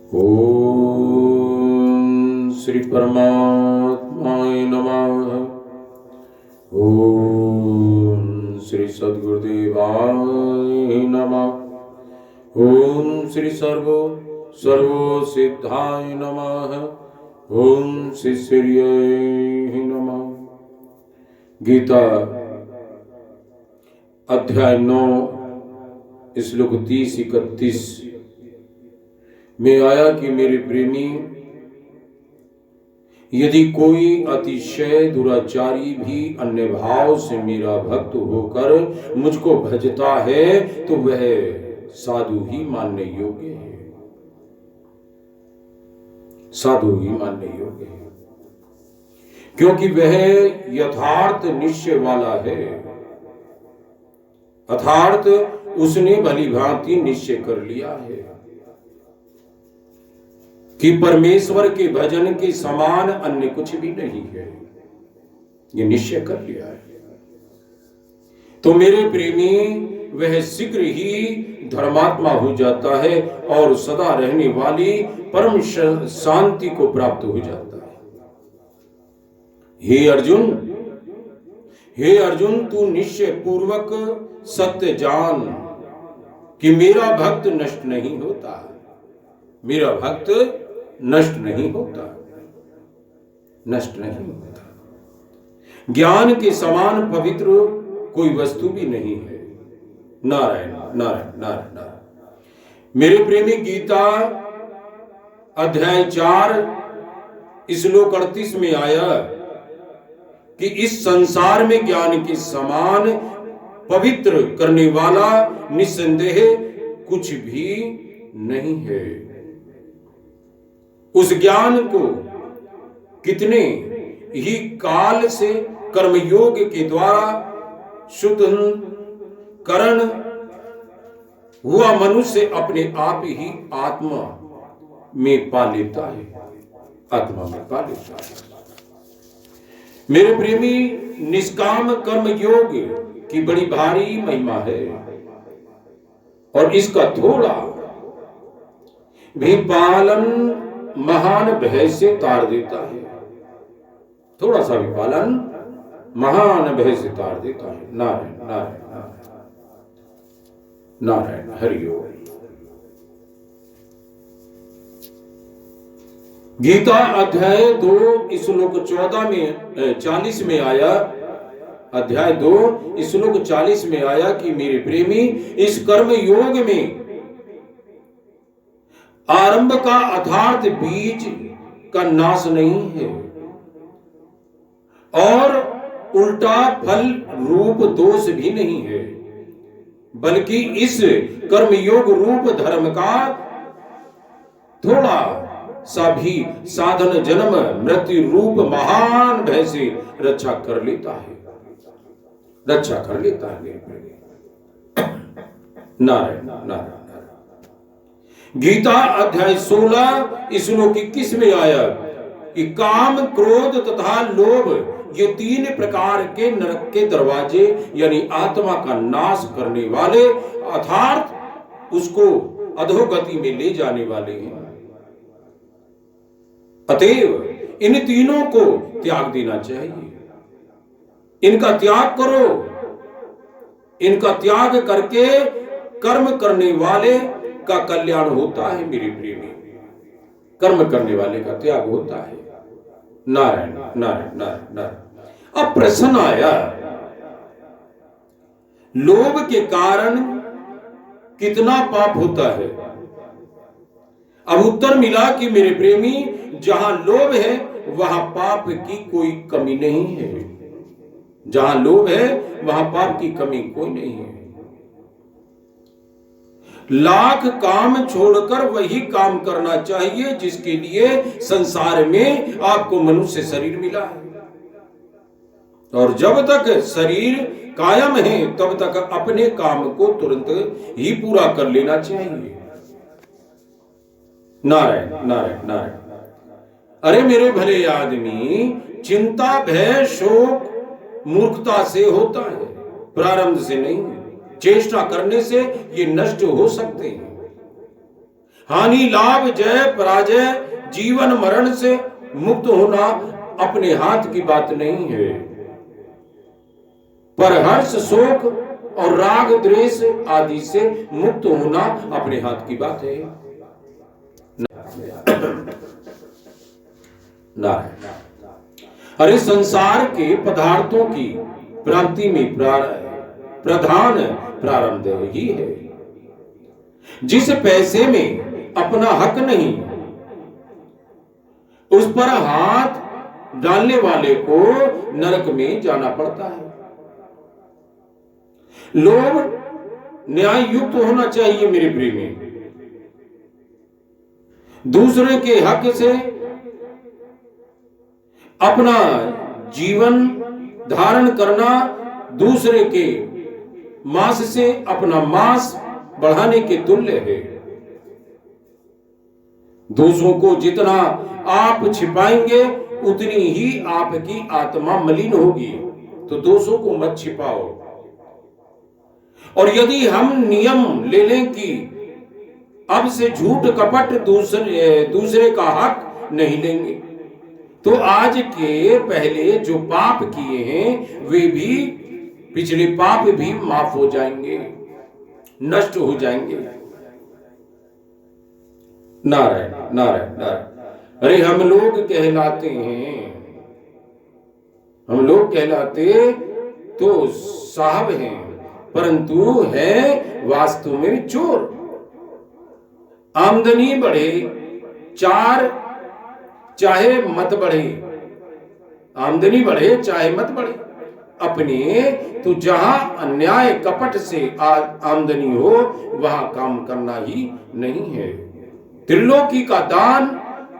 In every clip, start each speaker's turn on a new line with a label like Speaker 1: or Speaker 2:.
Speaker 1: ओम श्री परमात्माय नमः। ओम श्री सद्गुरुदेवाय नमः। ओम श्री सर्व सिद्धाय नमः। ओम श्री सूर्याय नमः। गीता अध्याय 9 श्लोक 30-31 में आया कि मेरे प्रेमी, यदि कोई अतिशय दुराचारी भी अन्य भाव से मेरा भक्त होकर मुझको भजता है तो वह साधु ही मानने योग्य है। साधु ही मानने योग्य है, क्योंकि वह यथार्थ निश्चय वाला है। अर्थात उसने भली भांति निश्चय कर लिया है कि परमेश्वर के भजन के समान अन्य कुछ भी नहीं है। ये निश्चय कर लिया है तो मेरे प्रेमी, वह शीघ्र ही धर्मात्मा हो जाता है और सदा रहने वाली परम शांति को प्राप्त हो जाता है। हे अर्जुन, तू निश्चय पूर्वक सत्य जान कि मेरा भक्त नष्ट नहीं होता। मेरा भक्त नष्ट नहीं होता। ज्ञान के समान पवित्र कोई वस्तु भी नहीं है। नारायण नारायण नारायण नारायण। मेरे प्रेमी, गीता अध्याय 4 श्लोक 38 में आया कि इस संसार में ज्ञान के समान पवित्र करने वाला निस्संदेह कुछ भी नहीं है। उस ज्ञान को कितने ही काल से कर्मयोग के द्वारा शुद्धीकरण हुआ मनुष्य अपने आप ही आत्मा में पा लेता है। आत्मा में पा लेता है। मेरे प्रेमी, निष्काम कर्म योग की बड़ी भारी महिमा है और इसका थोड़ा भी पालन महान भय से तार देता है। थोड़ा सा भी पालन महान भय से तार देता है। नारायण नारायण नारायण नारायण। हरि ओम। गीता अध्याय 2 श्लोक 40 में आया। अध्याय 2 श्लोक 40 में आया कि मेरे प्रेमी, इस कर्म योग में आरंभ का अर्थात बीज का नाश नहीं है और उल्टा फल रूप दोष भी नहीं है, बल्कि इस कर्मयोग रूप धर्म का थोड़ा सा भी साधन जन्म मृत्यु रूप महान भय से रक्षा कर लेता है। नारायण नारायण। गीता अध्याय 16 श्लोक 21 में आया कि काम, क्रोध तथा लोभ ये 3 प्रकार के नरक के दरवाजे यानी आत्मा का नाश करने वाले अर्थात उसको अधोगति में ले जाने वाले हैं। अतएव इन तीनों को त्याग देना चाहिए। इनका त्याग करो। इनका त्याग करके कर्म करने वाले का कल्याण होता है। मेरे प्रेमी, कर्म करने वाले का त्याग होता है। नारायण नारायण नारायण नारायण। अब प्रश्न आया, लोभ के कारण कितना पाप होता है? अब उत्तर मिला कि मेरे प्रेमी, जहां लोभ है वहां पाप की कोई कमी नहीं है। जहां लोभ है वहां पाप की कमी कोई नहीं है। लाख काम छोड़कर वही काम करना चाहिए जिसके लिए संसार में आपको मनुष्य शरीर मिला है। और जब तक शरीर कायम है तब तक अपने काम को तुरंत ही पूरा कर लेना चाहिए। नारायण नारायण नारायण। अरे मेरे भले आदमी, चिंता भय शोक मूर्खता से होता है, प्रारंभ से नहीं। चेष्टा करने से ये नष्ट हो सकते हैं। हानि लाभ जय पराजय जीवन मरण से मुक्त होना अपने हाथ की बात नहीं है, पर हर्ष शोक और राग द्वेष आदि से मुक्त होना अपने हाथ की बात है। नारायण। अरे संसार के पदार्थों की प्राप्ति में प्रधान प्रारंभ ही है। जिस पैसे में अपना हक नहीं, उस पर हाथ डालने वाले को नरक में जाना पड़ता है। लोभ न्याय युक्त होना चाहिए मेरे प्रेमी। दूसरे के हक से अपना जीवन धारण करना दूसरे के मांस से अपना मांस बढ़ाने के तुल्य है। दोषों को जितना आप छिपाएंगे उतनी ही आपकी आत्मा मलिन होगी। तो दोषों को मत छिपाओ। और यदि हम नियम ले लें कि अब से झूठ कपट दूसरे का हक नहीं लेंगे, तो आज के पहले जो पाप किए हैं वे भी, पिछले पाप भी माफ हो जाएंगे, नष्ट हो जाएंगे। नारायण नारायण नारायण। अरे हम लोग कहलाते हैं, हम लोग कहलाते तो साहब हैं, परंतु है वास्तव में चोर। आमदनी बढ़े चाहे मत बढ़े, आमदनी बढ़े चाहे मत बढ़े, अपने तो जहां अन्याय कपट से आमदनी हो वहां काम करना ही नहीं है। त्रिलोकी का दान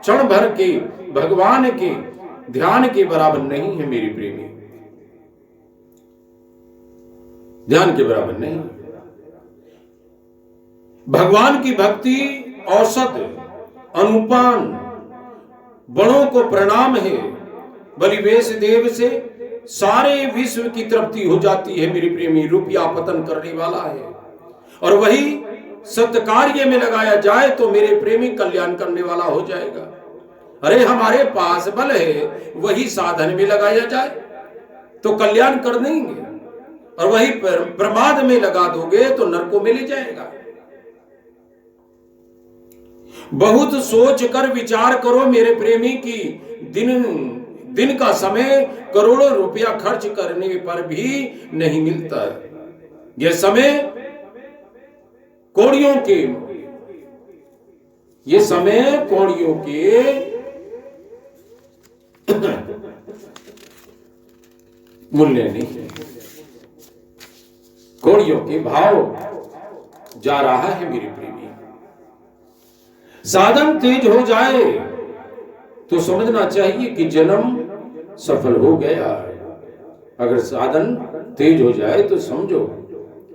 Speaker 1: क्षण भर के भगवान के ध्यान के बराबर नहीं है मेरी प्रेमी, ध्यान के बराबर नहीं। भगवान की भक्ति औसत अनुपान बड़ों को प्रणाम है। बलिवेश देव से सारे विश्व की तृप्ति हो जाती है मेरी प्रेमी। रुपया पतन करने वाला है, और वही सत्कार्य में लगाया जाए तो मेरे प्रेमी कल्याण करने वाला हो जाएगा। अरे हमारे पास बल है, वही साधन में लगाया जाए तो कल्याण कर देंगे, और वही प्रमाद में लगा दोगे तो नरकों में ले जाएगा। बहुत सोच कर विचार करो मेरे प्रेमी की दिन का समय करोड़ों रुपया खर्च करने पर भी नहीं मिलता है। यह समय कौड़ियों के, ये समय कौड़ियों के मूल्य नहीं है, कौड़ियों के भाव जा रहा है मेरे प्रेमी। साधन तेज हो जाए तो समझना चाहिए कि जन्म सफल हो गया। अगर साधन तेज हो जाए तो समझो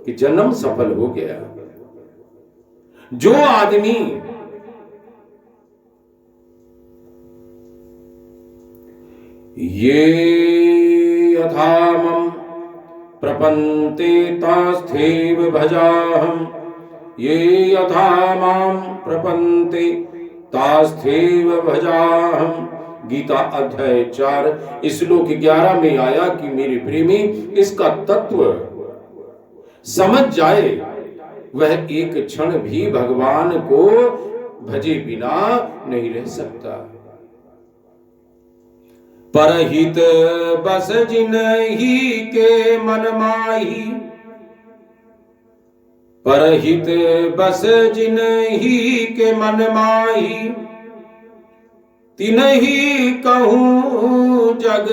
Speaker 1: कि जन्म सफल हो गया। जो आदमी ये यथामं प्रपन्ते तास्थैव भजाहम्, ये यथा मां प्रपन्ते तास्थैव भजाहम्। गीता अध्याय 4 श्लोक 11 में आया कि मेरे प्रेमी इसका तत्व समझ जाए, वह एक क्षण भी भगवान को भजे बिना नहीं रह सकता। परहित बस जिनहि के मन माही, परहित बस जिनहि के मन माही, तिनहि कहूँ जग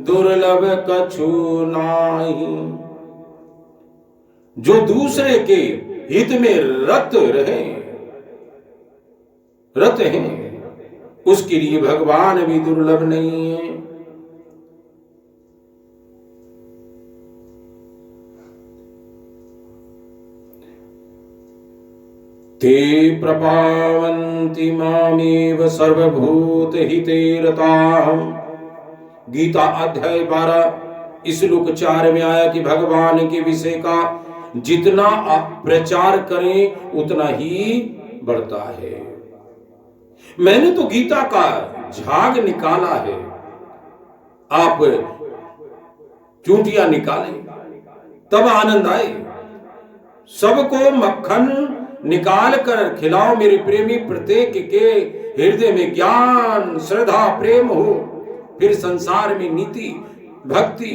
Speaker 1: दुर्लभ कछु नाही। जो दूसरे के हित में रत हैं, उसके लिए भगवान भी दुर्लभ नहीं है। ते प्रपावन्ति मामेव सर्वभूत हिते रताः। गीता अध्याय 12 श्लोक 4 में आया कि भगवान के विषय का जितना आप प्रचार करें उतना ही बढ़ता है। मैंने तो गीता का झाग निकाला है, आप चूंटियां निकालें तब आनंद आए। सबको मक्खन निकाल कर खिलाओ मेरे प्रेमी, प्रत्येक के हृदय में ज्ञान श्रद्धा प्रेम हो, फिर संसार में नीति भक्ति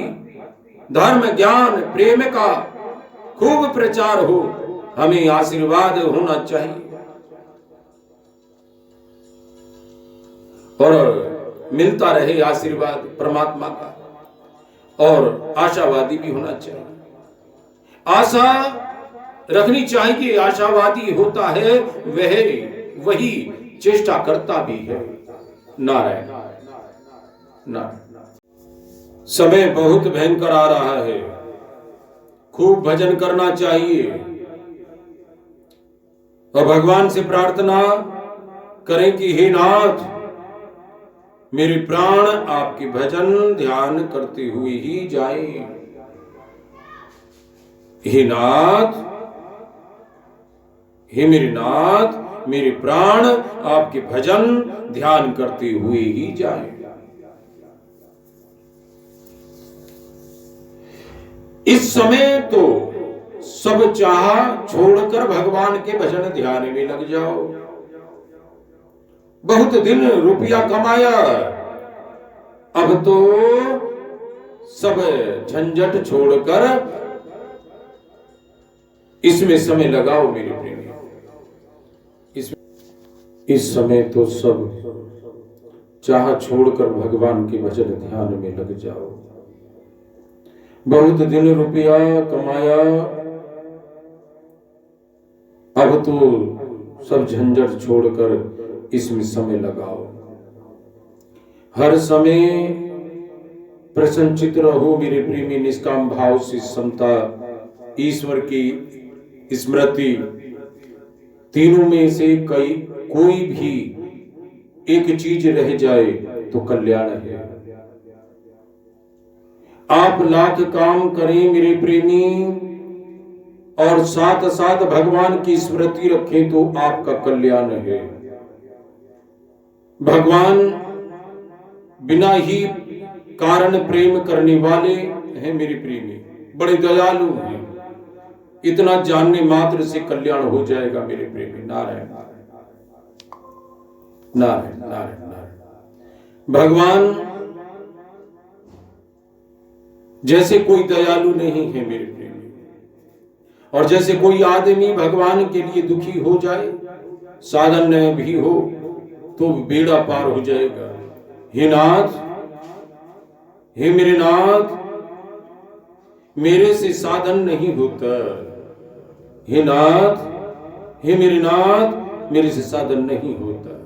Speaker 1: धर्म ज्ञान प्रेम का खूब प्रचार हो। हमें आशीर्वाद होना चाहिए और मिलता रहे आशीर्वाद परमात्मा का, और आशावादी भी होना चाहिए। आशा रखनी चाहिए। आशावादी होता है वही चेष्टा करता भी है। नारायण नारायण। समय बहुत भयंकर आ रहा है, खूब भजन करना चाहिए और भगवान से प्रार्थना करें कि हे नाथ, मेरे प्राण आपके भजन ध्यान करते हुए ही जाए। हे नाथ, हे मेरे नाथ, मेरे प्राण आपके भजन ध्यान करते हुए ही जाए। इस समय तो सब चाह छोड़कर भगवान के भजन ध्यान में लग जाओ। बहुत दिन रुपया कमाया, अब तो सब झंझट छोड़कर इसमें समय लगाओ मेरे प्रेमी। इस समय तो सब चाह छोड़कर भगवान के भजन ध्यान में लग जाओ। बहुत दिन रुपया कमाया, अब तो सब झंझट छोड़कर इसमें समय लगाओ। हर समय प्रसन्नचित रहो मेरे प्रेमी, निष्काम भाव से समता ईश्वर की स्मृति, तीनों में से कोई भी एक चीज रह जाए तो कल्याण है। आप लाख काम करें मेरे प्रेमी और साथ साथ भगवान की स्मृति रखें तो आपका कल्याण है। भगवान बिना ही कारण प्रेम करने वाले हैं मेरे प्रेमी, बड़े दयालु हैं। इतना जानने मात्र से कल्याण हो जाएगा मेरे प्रेमी। नारायण नारायण नारायण नारायण। भगवान जैसे कोई दयालु नहीं है मेरे प्रेमी, और जैसे कोई आदमी भगवान के लिए दुखी हो जाए, साधन भी हो तो बेड़ा पार हो जाएगा। हे नाथ, हे मेरे नाथ, मेरे से साधन नहीं होता। हे नाथ, हे मेरे नाथ, मेरे से साधन नहीं होता।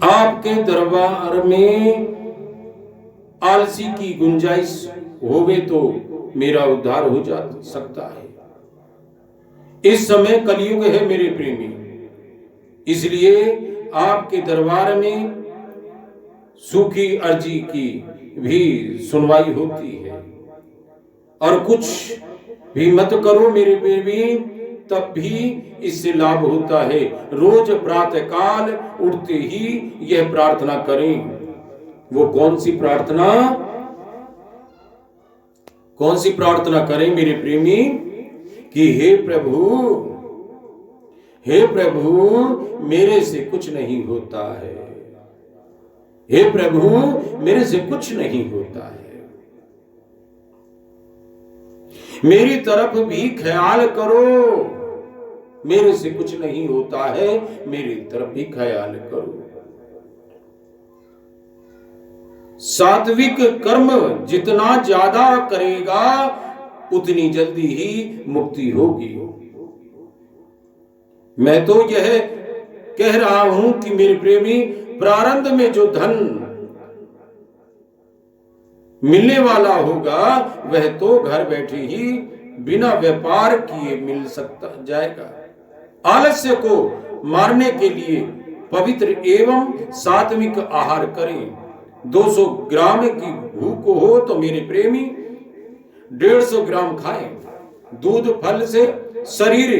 Speaker 1: आपके दरबार में आलसी की गुंजाइश होवे तो मेरा उद्धार हो जा सकता है। इस समय कलयुग है मेरे प्रेमी, इसलिए आपके दरबार में सूखी अर्जी की भी सुनवाई होती है। और कुछ भी मत करो मेरे प्रेमी, तब भी इससे लाभ होता है। रोज प्रातः काल उठते ही यह प्रार्थना करें। वो कौन सी प्रार्थना करें मेरे प्रेमी कि हे प्रभु मेरे से कुछ नहीं होता है। हे प्रभु मेरे से कुछ नहीं होता है, मेरी तरफ भी ख्याल करो। मेरे से कुछ नहीं होता है, मेरी तरफ भी ख्याल करो। सात्विक कर्म जितना ज्यादा करेगा उतनी जल्दी ही मुक्ति होगी। मैं तो यह कह रहा हूं कि मेरे प्रेमी, प्रारंभ में जो धन मिलने वाला होगा वह तो घर बैठे ही बिना व्यापार किए मिल सकता जाएगा। आलस्य को मारने के लिए पवित्र एवं सात्विक आहार करें। 200 ग्राम की भूख हो तो मेरे प्रेमी 150 ग्राम खाएं। दूध फल से शरीर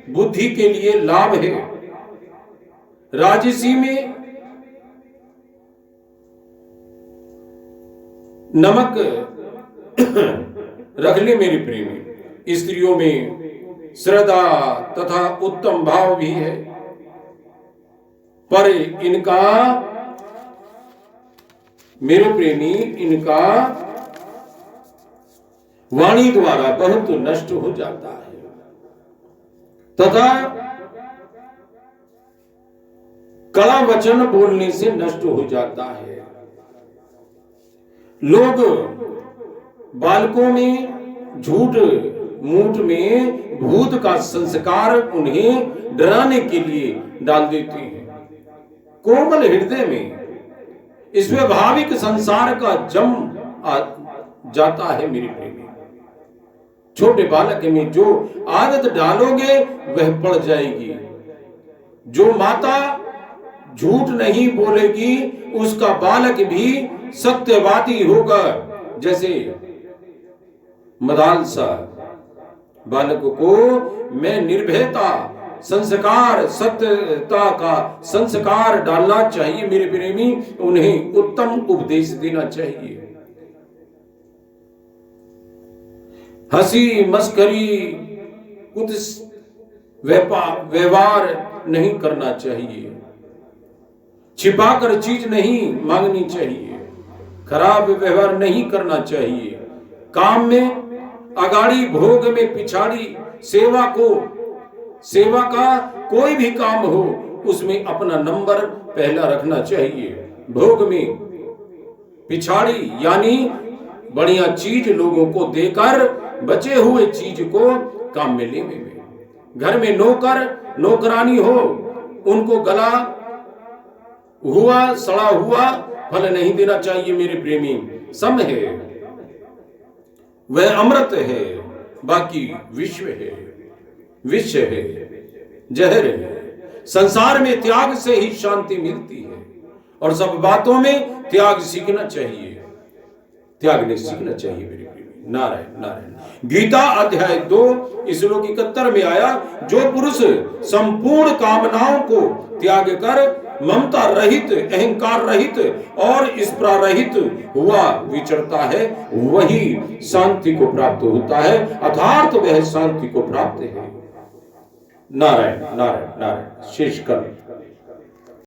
Speaker 1: बुद्धि के लिए लाभ है। राजसी में नमक रख ले मेरे प्रेमी। स्त्रियों में श्रद्धा तथा उत्तम भाव भी है, पर इनका मेरे प्रेमी इनका वाणी द्वारा बहुत नष्ट हो जाता है तथा कड़ा वचन बोलने से नष्ट हो जाता है। लोग बालकों में झूठ मूठ में भूत का संस्कार उन्हें डराने के लिए डाल देते हैं। कोमल हृदय में इस स्वाभाविक संसार का जम आ जाता है मेरे प्रेमी। छोटे बालक में जो आदत डालोगे वह पड़ जाएगी। जो माता झूठ नहीं बोलेगी उसका बालक भी सत्यवादी होगा। जैसे मदालसा बालक को मैं निर्भयता संस्कार सत्यता का संस्कार डालना चाहिए मेरे प्रेमी। उन्हें उत्तम उपदेश देना चाहिए। हंसी मस्करी कुछ व्यवहार नहीं करना चाहिए। छिपाकर चीज नहीं मांगनी चाहिए। खराब व्यवहार नहीं करना चाहिए। काम में अगाड़ी भोग में पिछाड़ी। सेवा का कोई भी काम हो उसमें अपना नंबर पहला रखना चाहिए। भोग में पिछाड़ी यानी बढ़िया चीज लोगों को देकर बचे हुए चीज को काम में लेने में। घर में नौकरानी हो उनको गला हुआ सड़ा हुआ फल नहीं देना चाहिए मेरे प्रेमी। सम है वह अमृत है, बाकी विश्व है जहर है। संसार में त्याग से ही शांति मिलती है और सब बातों में त्याग सीखना चाहिए। त्याग नहीं सीखना चाहिए मेरे प्रेमी। नारायण नारायण। गीता अध्याय 2 श्लोक 71 में आया, जो पुरुष संपूर्ण कामनाओं को त्याग कर ममता रहित अहंकार रहित और स्पृहा रहित हुआ विचरता है वही शांति को प्राप्त होता है। अर्थात वह शांति को प्राप्त है। नारायण नारायण नारायण। शेष कर